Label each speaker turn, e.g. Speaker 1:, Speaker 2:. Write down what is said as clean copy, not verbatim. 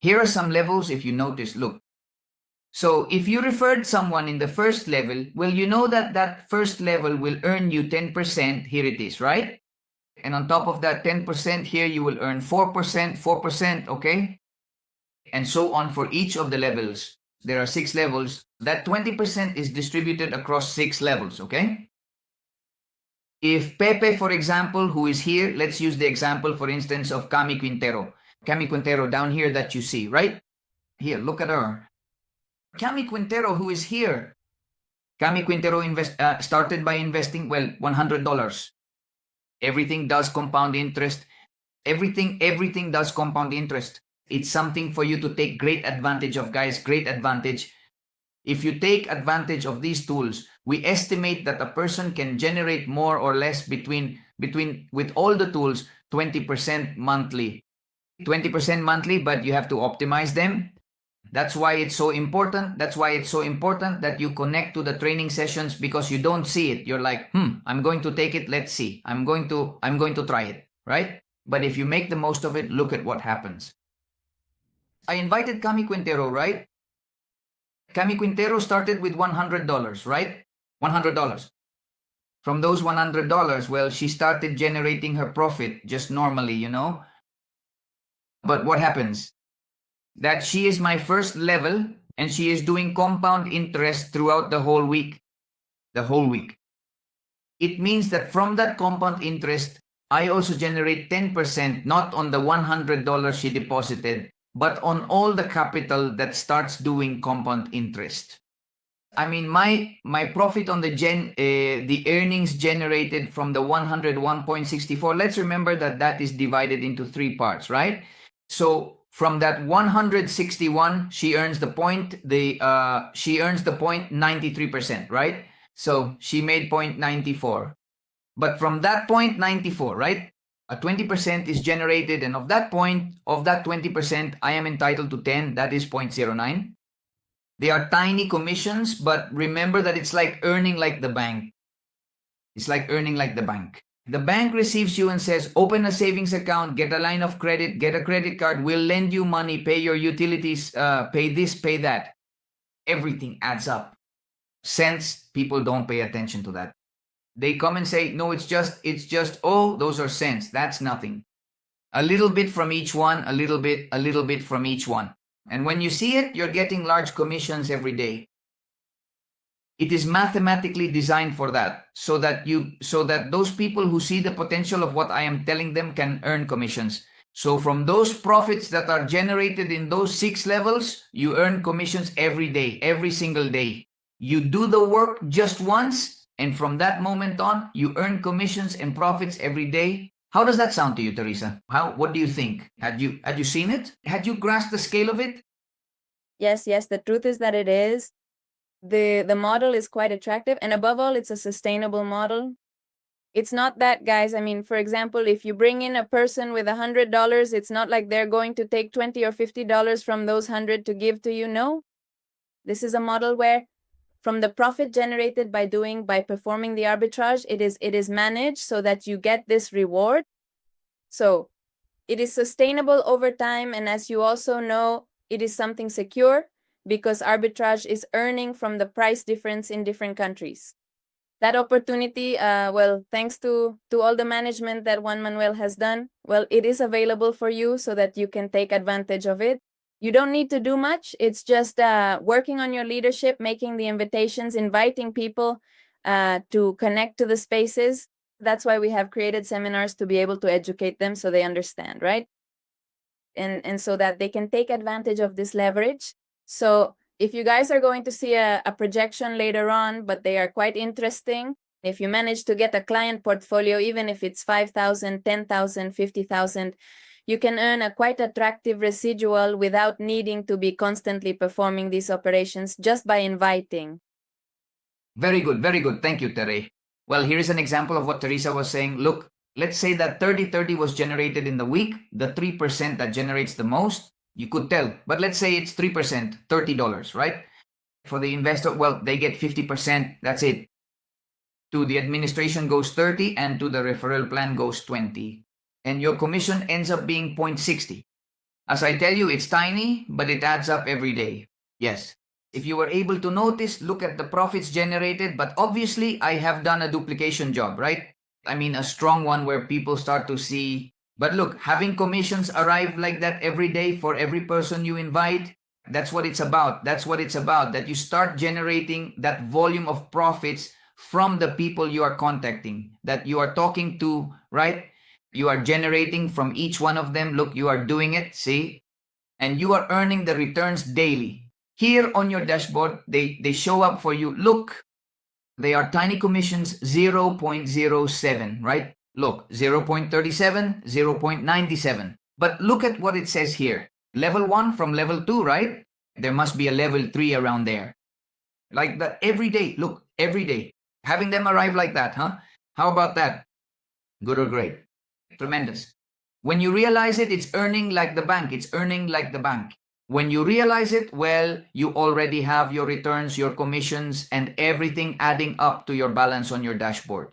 Speaker 1: Here are some levels if you notice, look. So if you referred someone in the first level, well, you know that that first level will earn you 10%, here it is, right? And on top of that 10% here, you will earn 4%, 4%, okay? And so on for each of the levels. There are 6 levels. That 20% is distributed across 6 levels, okay? If Pepe, for example, who is here, let's use the example, for instance, of Cami Quintero. Cami Quintero down here that you see, right? Here, look at her. Cami Quintero, who is here. Cami Quintero started by investing, well, $100. Everything does compound interest. Everything does compound interest. It's something for you to take great advantage of, guys, great advantage. If you take advantage of these tools, we estimate that a person can generate more or less between with all the tools, 20% monthly. 20% monthly, but you have to optimize them. That's why it's so important. That's why it's so important that you connect to the training sessions, because you don't see it. You're like, I'm going to take it. Let's see. I'm going to try it, right? But if you make the most of it, look at what happens. I invited Cami Quintero, right? Cami Quintero started with $100, right? $100. From those $100, well, she started generating her profit just normally, you know? But what happens? That she is my first level and she is doing compound interest throughout the whole week. The whole week. It means that from that compound interest, I also generate 10%, not on the $100 she deposited, but on all the capital that starts doing compound interest. I mean, my profit on the earnings generated from the 101.64, let's remember that that is divided into 3 parts, right? So from that 161, she earns the 0.93%, right? So she made 0.94. But from that 0.94, right, a 20% is generated, and of that 20%, I am entitled to 10, that is 0.09. They are tiny commissions, but remember that it's like earning like the bank. It's like earning like the bank. The bank receives you and says, open a savings account, get a line of credit, get a credit card, we'll lend you money, pay your utilities, pay this, pay that. Everything adds up. Cents, people don't pay attention to that. They come and say, no, it's just, oh, those are cents. That's nothing. A little bit from each one, a little bit from each one. And when you see it, you're getting large commissions every day. It is mathematically designed for that, so that those people who see the potential of what I am telling them can earn commissions. So from those profits that are generated in those 6 levels, you earn commissions every day, every single day. You do the work just once, and from that moment on, you earn commissions and profits every day. How does that sound to you, Teresa? What do you think? Had you seen it? Had you grasped the scale of it?
Speaker 2: Yes, the truth is that it is. The model is quite attractive, and above all, it's a sustainable model. It's not that, guys. I mean, for example, if you bring in a person with $100, it's not like they're going to take $20 or $50 from those 100 to give to you. No, this is a model where from the profit generated by performing the arbitrage, it is managed so that you get this reward. So it is sustainable over time, and as you also know, it is something secure because arbitrage is earning from the price difference in different countries. That opportunity, well, thanks to all the management that Juan Manuel has done, well, it is available for you so that you can take advantage of it. You don't need to do much. It's just working on your leadership, making the invitations, inviting people to connect to the spaces. That's why we have created seminars, to be able to educate them so they understand, right? And so that they can take advantage of this leverage. So if you guys are going to see a projection later on, but they are quite interesting, if you manage to get a client portfolio, even if it's 5,000, 10,000, 50,000, you can earn a quite attractive residual without needing to be constantly performing these operations, just by inviting.
Speaker 1: Very good, very good. Thank you, Tere. Well, here is an example of what Teresa was saying. Look, let's say that 30-30 was generated in the week, the 3% that generates the most, you could tell. But let's say it's 3%, $30, right? For the investor, well, they get 50%, that's it. To the administration goes 30, and to the referral plan goes 20. And your commission ends up being 0.60. As I tell you, it's tiny, but it adds up every day. Yes. If you were able to notice, look at the profits generated, but obviously I have done a duplication job, right? I mean, a strong one where people start to see. But look, having commissions arrive like that every day for every person you invite, that's what it's about. That's what it's about. That you start generating that volume of profits from the people you are contacting, that you are talking to, right? You are generating from each one of them. Look, you are doing it, see? And you are earning the returns daily. Here on your dashboard, they show up for you. Look, they are tiny commissions 0.07, right? Look, 0.37, 0.97. But look at what it says here. Level 1 from level 2, right? There must be a level 3 around there. Like that every day. Look, every day. Having them arrive like that, huh? How about that? Good or great? Tremendous. When you realize it, it's earning like the bank. It's earning like the bank. When you realize it, well, you already have your returns, your commissions, and everything adding up to your balance on your dashboard.